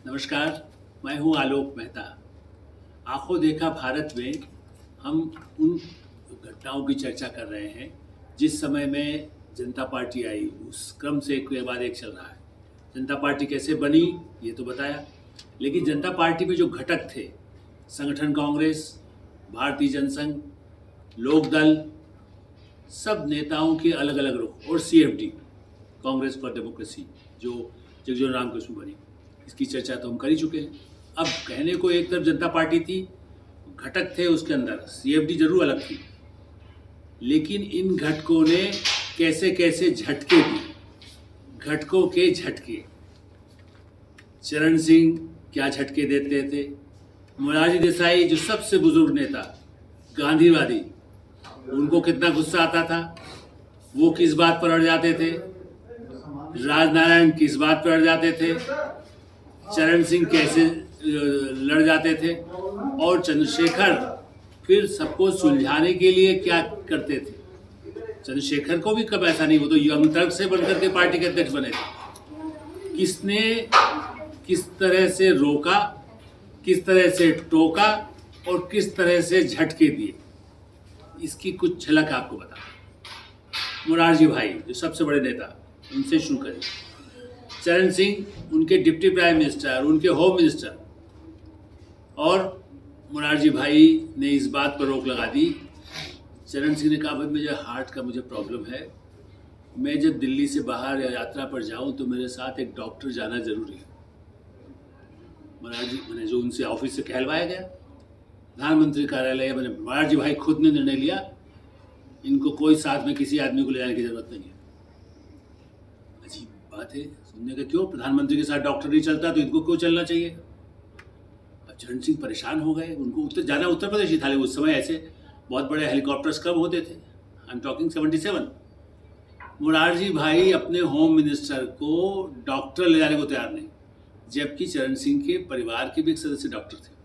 नमस्कार, मैं हूं आलोक मेहता। आंखों देखा भारत में हम उन घटनाओं की चर्चा कर रहे हैं जिस समय में जनता पार्टी आई, उस क्रम से एक के बाद एक चल रहा है। जनता पार्टी कैसे बनी ये तो बताया, लेकिन जनता पार्टी में जो घटक थे, संगठन कांग्रेस, भारतीय जनसंघ, लोकदल, सब नेताओं के अलग अलग रुख, और सीएफडी, कांग्रेस फॉर डेमोक्रेसी, जो जगजीवन राम की बनी, इसकी चर्चा तो हम कर ही चुके हैं। अब कहने को एक तरफ जनता पार्टी थी, घटक थे उसके अंदर, सीएफडी जरूर अलग थी, लेकिन इन घटकों ने कैसे कैसे झटके दिए, घटकों के झटके। चरण सिंह क्या झटके देते थे, मोरारजी देसाई जो सबसे बुजुर्ग नेता, गांधीवादी, उनको कितना गुस्सा आता था, वो किस बात पर अड़ जाते थे, राजनारायण किस बात पर अड़ जाते थे, चरण सिंह कैसे लड़ जाते थे, और चंद्रशेखर फिर सबको सुलझाने के लिए क्या करते थे। चंद्रशेखर को भी कब ऐसा नहीं, वो तो यंग तर्क से बनकर के पार्टी के अध्यक्ष बने थे। किसने किस तरह से रोका, किस तरह से टोका और किस तरह से झटके दिए, इसकी कुछ झलक आपको बता। मोरारजी भाई जो सबसे बड़े नेता, उनसे शुरू करें। चरण सिंह उनके डिप्टी प्राइम मिनिस्टर, उनके होम मिनिस्टर, और मोरारजी भाई ने इस बात पर रोक लगा दी। चरण सिंह ने कहा, भाई मुझे हार्ट का मुझे प्रॉब्लम है, मैं जब दिल्ली से बाहर यात्रा पर जाऊं तो मेरे साथ एक डॉक्टर जाना जरूरी है। मोरारजी मैंने जो उनसे ऑफिस से कहलवाया गया, प्रधानमंत्री कार्यालय, मैंने मोरारजी भाई खुद ने निर्णय लिया, इनको कोई साथ में किसी आदमी को ले जाने की जरूरत नहीं है। अजीब बात है सुनने का, क्यों प्रधानमंत्री के साथ डॉक्टर नहीं चलता तो इनको क्यों चलना चाहिए। अब चरण सिंह परेशान हो गए, उनको उत्तर प्रदेश ही था, उस समय ऐसे बहुत बड़े हेलीकॉप्टर्स कब होते थे, आई एम टॉकिंग 77। मोरारजी भाई अपने होम मिनिस्टर को डॉक्टर ले जाने को तैयार नहीं, जबकि चरण सिंह के परिवार के भी एक सदस्य डॉक्टर थे।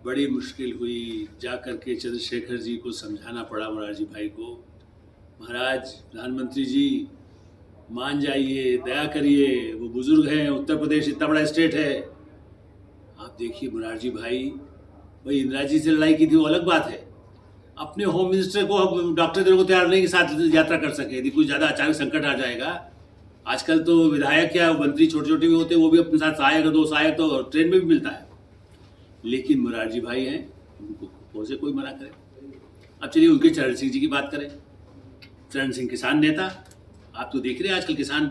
बड़ी मुश्किल हुई, जा करके चंद्रशेखर जी को समझाना पड़ा मोरारजी भाई को, महाराज प्रधानमंत्री जी मान जाइए, दया करिए, वो बुजुर्ग हैं, उत्तर प्रदेश इतना बड़ा स्टेट है। आप देखिए मोरारजी भाई इंदिरा जी से लड़ाई की थी, वो अलग बात है, अपने होम मिनिस्टर को डॉक्टर देने को तैयार नहीं कि साथ यात्रा कर सके, यदि कुछ ज़्यादा अचानक संकट आ जाएगा। आजकल तो विधायक या मंत्री छोटे छोटे भी होते हैं, वो भी अपने साथ सहायक, दो सहायक तो ट्रेन में भी मिलता है, लेकिन मोरारजी भाई हैं, उनको कौन से कोई मना करे। अब चलिए उनके चरण सिंह जी की बात करें। चरण सिंह किसान नेता, आप तो देख रहे हैं आजकल किसान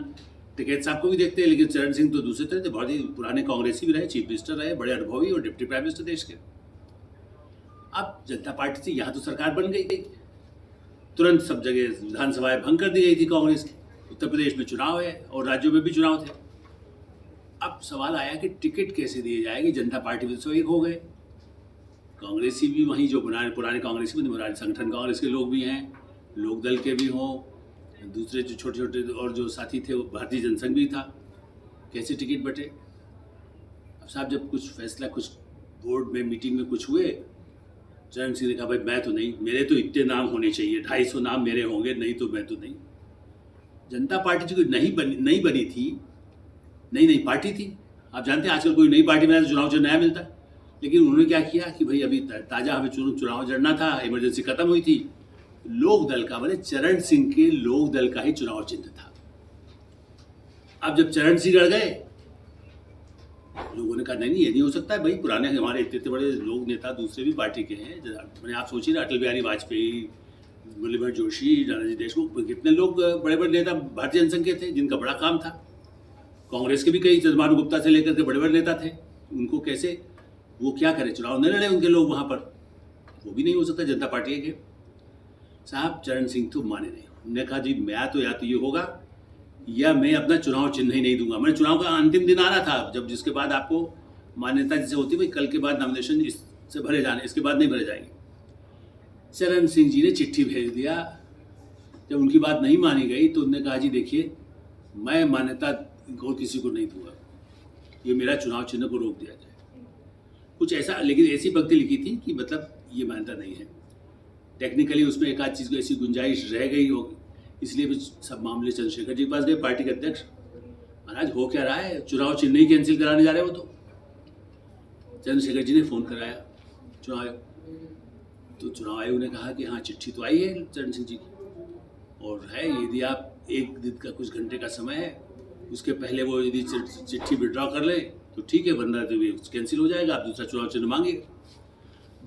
टिकैत साहब को भी देखते हैं, लेकिन चरण सिंह तो दूसरे तरह थे, बहुत ही पुराने कांग्रेसी भी रहे, चीफ मिनिस्टर रहे, बड़े अनुभवी और डिप्टी प्राइम मिनिस्टर देश के। अब जनता पार्टी से यहाँ तो सरकार बन गई, तुरंत सब जगह विधानसभाएं भंग कर दी गई थी कांग्रेस की, उत्तर प्रदेश में चुनाव है और राज्यों में भी चुनाव थे। अब सवाल आया कि टिकट कैसे दिए जाएंगे, जनता पार्टी में तो एक हो गए, कांग्रेसी भी वहीं जो पुराने कांग्रेसी में पुराने संगठन कांग्रेस के लोग भी हैं, लोकदल के भी हों, दूसरे जो छोटे छोटे और जो साथी थे वो भारतीय जनसंघ भी था, कैसे टिकट बटे। अब साहब जब कुछ फैसला, कुछ बोर्ड में मीटिंग में कुछ हुए, चरण सिंह ने कहा, भाई मैं तो नहीं, मेरे तो इतने नाम होने चाहिए, 250 नाम मेरे होंगे, नहीं तो मैं तो नहीं। जनता पार्टी जो नहीं बनी थी, नई पार्टी थी, आप जानते हैं आजकल कोई नई पार्टी में चुनाव नया मिलता है, लेकिन उन्होंने क्या किया कि भाई अभी ताज़ा हमें चुनाव लड़ना था, इमरजेंसी खत्म हुई थी, लोक दल का, मैंने चरण सिंह के लोक दल का ही चुनाव चिन्ह था। अब जब चरण सिंह लड़ गए, लोगों ने कहा नहीं ये नहीं हो सकता है, भाई पुराने हमारे इतने बड़े लोग नेता दूसरे भी पार्टी के हैं, मैंने आप सोचिए ना, अटल बिहारी वाजपेयी, मुरलीधर जोशी, नानाजी देशमुख, कितने लोग बड़े बड़े नेता भारतीय जनसंघ के थे जिनका बड़ा काम था। कांग्रेस के भी कई, चंद्रभानु गुप्ता से लेकर के बड़े बड़े नेता थे, उनको कैसे वो क्या करें, चुनाव नहीं लड़े उनके लोग वहाँ पर, वो भी नहीं हो सकता जनता पार्टी के। साहब चरण सिंह तो माने नहीं, उन्होंने कहा जी मैं तो या तो ये होगा या मैं अपना चुनाव चिन्ह ही नहीं दूंगा। मैंने चुनाव का अंतिम दिन आ रहा था, जब जिसके बाद आपको मान्यता जैसे होती है, भाई कल के बाद नॉमिनेशन इससे भरे जाने, इसके बाद नहीं भरे जाएंगे। चरण सिंह जी ने चिट्ठी भेज दिया, जब उनकी बात नहीं मानी गई तो उन्होंने कहा जी देखिए मैं मान्यता और किसी को नहीं दूंगा, ये मेरा चुनाव चिन्ह को रोक दिया जाए, कुछ ऐसा। लेकिन ऐसी पंक्ति लिखी थी कि मतलब ये मान्यता नहीं है, टेक्निकली उसमें एक आध चीज़ को ऐसी गुंजाइश रह गई होगी, इसलिए भी सब मामले चंद्रशेखर जी के पास गए, पार्टी के अध्यक्ष महाराज हो क्या रहा है, चुनाव चिन्ह ही कैंसिल कराने जा रहे हो। तो चंद्रशेखर जी ने फ़ोन कराया चुनाव आयोग, तो चुनाव आयोग ने कहा कि हाँ चिट्ठी तो आई है चरण सिंह जी की और है, यदि आप एक दिन का कुछ घंटे का समय है उसके पहले वो यदि चिट्ठी विड्रॉ कर ले तो ठीक है, वरना तो ये कैंसिल हो जाएगा, आप दूसरा चुनाव चिन्ह मांगे।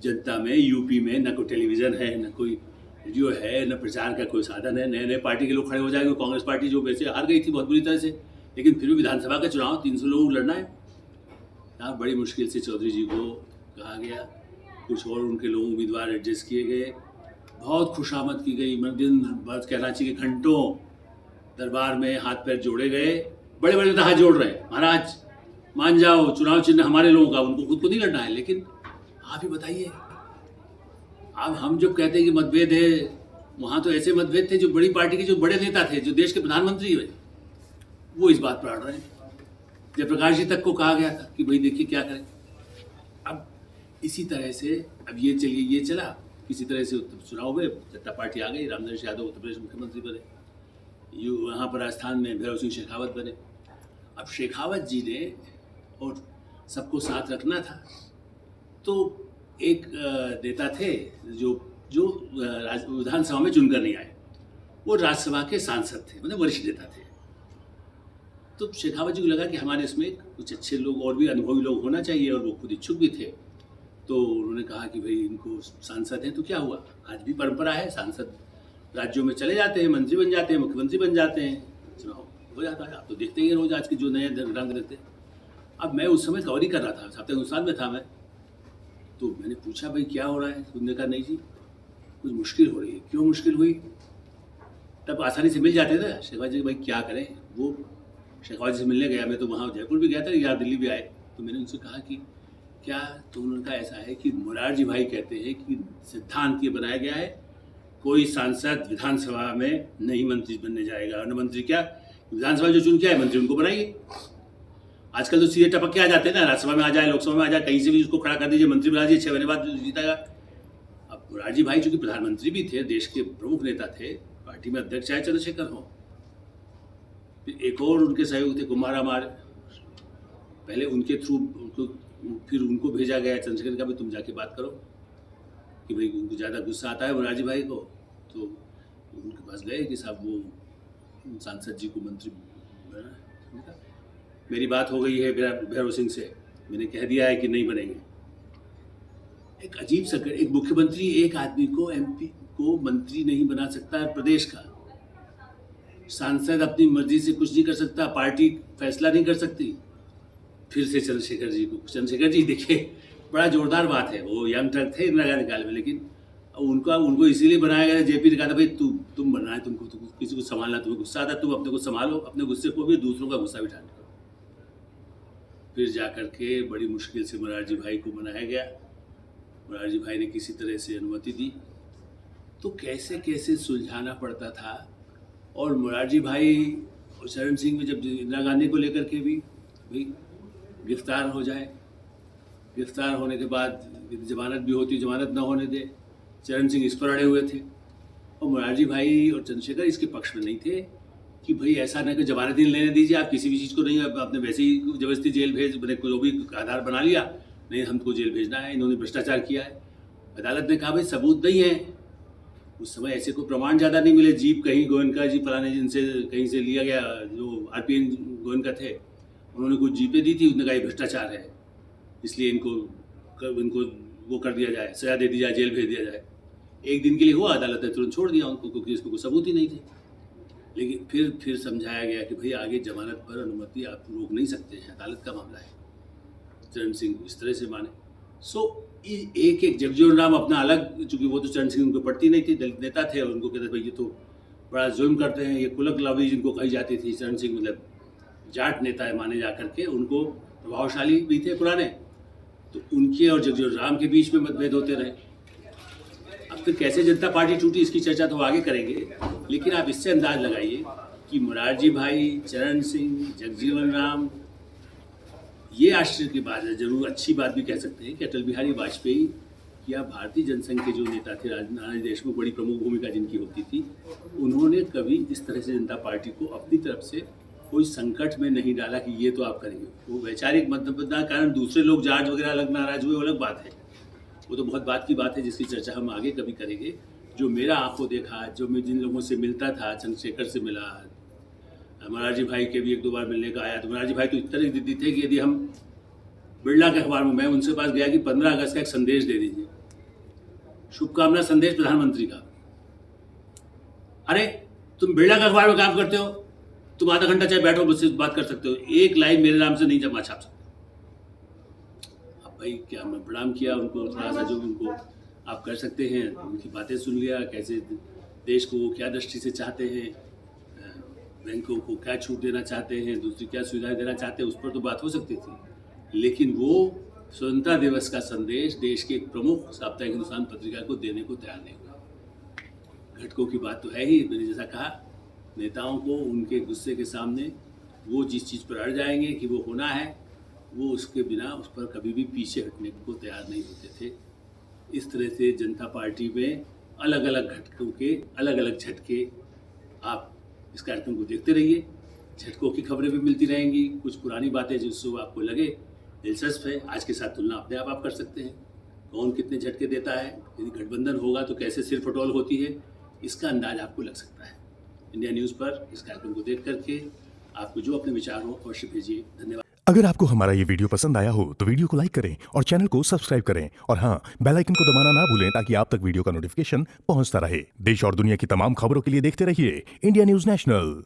जनता में यूपी में न कोई टेलीविज़न है, न कोई रेडियो है, न प्रचार का कोई साधन है, नए नए पार्टी के लोग खड़े हो जाएंगे। कांग्रेस पार्टी जो वैसे हार गई थी बहुत बुरी तरह से, लेकिन फिर भी विधानसभा का चुनाव 300 लोगों को लड़ना है। यहाँ बड़ी मुश्किल से चौधरी जी को कहा गया, कुछ और उनके लोग उम्मीदवार एडजस्ट किए गए, बहुत खुशामद की गई, दिन भर कहना चाहिए घंटों दरबार में हाथ पैर जोड़े गए, बड़े बड़े हाथ जोड़ रहे हैं, महाराज मान जाओ चुनाव चिन्ह हमारे लोगों का, उनको खुद को नहीं लड़ना है। लेकिन आप ही बताइए, अब हम जब कहते हैं कि मतभेद है, वहाँ तो ऐसे मतभेद थे जो बड़ी पार्टी के जो बड़े नेता थे, जो देश के प्रधानमंत्री हुए, वो इस बात पर अड़ रहे हैं। जयप्रकाश जी तक को कहा गया था कि भाई देखिए क्या करें। अब इसी तरह से अब ये चला, किसी तरह से चुनाव हुए, जनता पार्टी आ गई, रामनरेश यादव उत्तर प्रदेश मुख्यमंत्री बने, वहाँ पर राजस्थान में भैरव सिंह शेखावत बने। अब शेखावत जी ने और सबको साथ रखना था, तो एक नेता थे जो विधानसभा में चुनकर नहीं आए, वो राज्यसभा के सांसद थे, मतलब वरिष्ठ नेता थे। तो शेखावत जी को लगा कि हमारे इसमें कुछ अच्छे लोग और भी अनुभवी लोग होना चाहिए, और वो खुद इच्छुक भी थे। तो उन्होंने कहा कि भाई इनको सांसद हैं तो क्या हुआ, आज भी परंपरा है, सांसद राज्यों में चले जाते हैं, मंत्री बन जाते हैं, मुख्यमंत्री बन जाते हैं, चुनाव हो जाता है। आप तो देखते ही रोज आज के जो नए रंग रहते हैं। अब मैं उस समय कवरी कर रहा था, साप्ताहिक हिंदुस्तान में था मैं, तो मैंने पूछा भाई क्या हो रहा है, उन्होंने कहा नहीं जी कुछ मुश्किल हो रही है। क्यों मुश्किल हुई? तब आसानी से मिल जाते थे शेखावत जी, भाई क्या करें। वो शेखावत जी से मिलने गया, मैं तो वहाँ जयपुर भी गया था, यहाँ दिल्ली भी आए, तो मैंने उनसे कहा कि क्या, तो उन्होंने कहा ऐसा है कि मोरारजी भाई कहते हैं कि सिद्धांत ये बनाया गया है, कोई सांसद विधानसभा में नहीं मंत्री बनने जाएगा, और न मंत्री क्या, विधानसभा जो चुन के आए मंत्री उनको बनाइए। आजकल तो सीधे टपक के आ जाते हैं ना, राज्यसभा में आ जाए, लोकसभा में आ जाए, कहीं से भी उसको खड़ा कर दीजिए, मंत्री बना दीजिए, 6 महीने बाद जीतेगा। अब मोरारजी भाई चूंकि प्रधानमंत्री भी थे, देश के प्रमुख नेता थे, पार्टी में अध्यक्ष चाहे चंद्रशेखर हो, फिर एक और उनके सहयोग थे कुमार अमार, पहले उनके थ्रू फिर उनको भेजा गया, चंद्रशेखर का भी तुम जाके बात करो कि भाई उनको ज़्यादा गुस्सा आता है मोरारजी भाई को, तो उनके पास गए कि साहब वो सांसद जी को मंत्री बनाना। मेरी बात हो गई है भैरव सिंह से, मैंने कह दिया है कि नहीं बनेंगे। एक अजीब सा, एक मुख्यमंत्री एक आदमी को, एमपी को मंत्री नहीं बना सकता है प्रदेश का, सांसद अपनी मर्जी से कुछ नहीं कर सकता, पार्टी फैसला नहीं कर सकती। फिर से चंद्रशेखर जी देखिए बड़ा जोरदार बात है, वो यंग ट्रक थे इंदिरा गांधी काल में, लेकिन उनको इसीलिए बनाया गया, जेपी ने कहा था भाई तुम बनना है, तुमको किसी को संभालना, तुम्हें गुस्सा आता है, तुम अपने को संभालो, अपने गुस्से को भी, दूसरों का गुस्सा भी ठान करो। फिर जाकर के बड़ी मुश्किल से मोरारजी भाई को बनाया गया, मोरारजी भाई ने किसी तरह से अनुमति दी, तो कैसे कैसे सुलझाना पड़ता था। और मोरारजी भाई और चरण सिंह में जब इंदिरा गांधी को लेकर के भी भाई गिरफ्तार हो जाए, गिरफ्तार होने के बाद जमानत भी होती, जमानत न होने दे, चरण सिंह इस पर अड़े हुए थे, और मोरारजी भाई और चंद्रशेखर इसके पक्ष में नहीं थे कि भाई ऐसा नहीं कि जमानत नहीं लेने दीजिए, आप किसी भी चीज़ को नहीं, आपने वैसे ही जबरदस्ती जेल भेज जो भी आधार बना लिया, नहीं हमको जेल भेजना है, इन्होंने भ्रष्टाचार किया है। अदालत ने कहा भाई सबूत नहीं है, उस समय ऐसे कोई प्रमाण ज़्यादा नहीं मिले, जीप कहीं गोयनका जी फलाने जिनसे कहीं से लिया गया, जो आरपीएन गोयनका थे, उन्होंने कुछ जीपें दी थी, उसने कहा भ्रष्टाचार है, इसलिए इनको वो कर दिया जाए, सजा दे दी जाए, जेल भेज दिया जाए। एक दिन के लिए हुआ, अदालत ने तुरंत छोड़ दिया उनको, क्योंकि इसको कोई सबूत ही नहीं थे। लेकिन फिर समझाया गया कि भाई आगे जमानत पर अनुमति आप रोक नहीं सकते हैं, अदालत का मामला है। चरण सिंह इस तरह से माने। एक जगजीवन राम अपना अलग, चूँकि वो तो चरण सिंह उनको पड़ती नहीं थी, दलित नेता थे, और उनको कहते भाई ये तो बड़ा जुल्म करते हैं, ये कुलक लॉबी जिनको कही जाती थी। चरण सिंह मतलब जाट नेता है माने जा करके, उनको प्रभावशाली भी थे पुराने, तो उनके और जगजीवन राम के बीच में मतभेद होते रहे। अब फिर कैसे जनता पार्टी टूटी, इसकी चर्चा तो आगे करेंगे, लेकिन आप इससे अंदाज लगाइए कि मोरारजी भाई, चरण सिंह, जगजीवन राम, ये आश्चर्य की बात है, जरूर अच्छी बात भी कह सकते हैं कि अटल बिहारी वाजपेयी या भारतीय जनसंघ के जो नेता थे, नानाजी देशमुख, बड़ी प्रमुख भूमिका जिनकी होती थी, उन्होंने कभी इस तरह से जनता पार्टी को अपनी तरफ से कोई संकट में नहीं डाला कि ये तो आप करेंगे। वो वैचारिक मतभेद के कारण दूसरे लोग जज वगैरह अलग नाराज हुए, वो अलग बात है, वो तो बहुत बात की बात है जिसकी चर्चा हम आगे कभी करेंगे। जो मेरा आंखों देखा, जो मैं जिन लोगों से मिलता था, चंद्रशेखर से मिला, मोरारजी भाई के भी एक दो बार मिलने का आया, तो मोरारजी भाई तो इतने जिद्दी थे कि यदि हम बिरला के अखबार में, मैं उनसे पास गया कि 15 अगस्त का एक संदेश दे दीजिए, शुभकामना संदेश प्रधानमंत्री का। अरे तुम बिरला के अखबार में काम करते हो, तुम आधा घंटा चाहे बैठो, मुझसे बात कर सकते हो, एक लाइन मेरे नाम से नहीं जमा छाप सकते। अब भाई क्या मैं प्रणाम किया उनको, थोड़ा सा जो उनको आप कर सकते हैं, उनकी बातें सुन लिया, कैसे देश को वो क्या दृष्टि से चाहते हैं, बैंकों को क्या छूट देना चाहते हैं, दूसरी क्या सुविधाएं देना चाहते हैं, उस पर तो बात हो सकती थी। लेकिन वो स्वतंत्रता दिवस का संदेश देश के एक प्रमुख साप्ताहिक हिंदुस्तान पत्रिका को देने को तैयार नहीं हुआ। घटकों की बात तो है ही, मैंने जैसा कहा, नेताओं को उनके गुस्से के सामने वो जिस चीज़ पर अड़ जाएंगे कि वो होना है, वो उसके बिना उस पर कभी भी पीछे हटने को तैयार नहीं होते थे। इस तरह से जनता पार्टी में अलग अलग घटकों के अलग अलग झटके, आप इस कार्यक्रम को देखते रहिए, झटकों की खबरें भी मिलती रहेंगी, कुछ पुरानी बातें जिससे आपको लगे दिलचस्प है, आज के साथ तुलना अपने आप कर सकते हैं, कौन कितने झटके देता है, यदि गठबंधन होगा तो कैसे सिर फटोल होती है, इसका अंदाज आपको लग सकता है। इंडिया न्यूज़ पर इस कार्यक्रम को देख करके आपको जो अपने विचार हो अवश्य भेजिए। धन्यवाद। अगर आपको हमारा ये वीडियो पसंद आया हो तो वीडियो को लाइक करें और चैनल को सब्सक्राइब करें, और हाँ, बेल आइकन को दबाना ना भूलें ताकि आप तक वीडियो का नोटिफिकेशन पहुंचता रहे। देश और दुनिया की तमाम खबरों के लिए देखते रहिए इंडिया न्यूज़ नेशनल।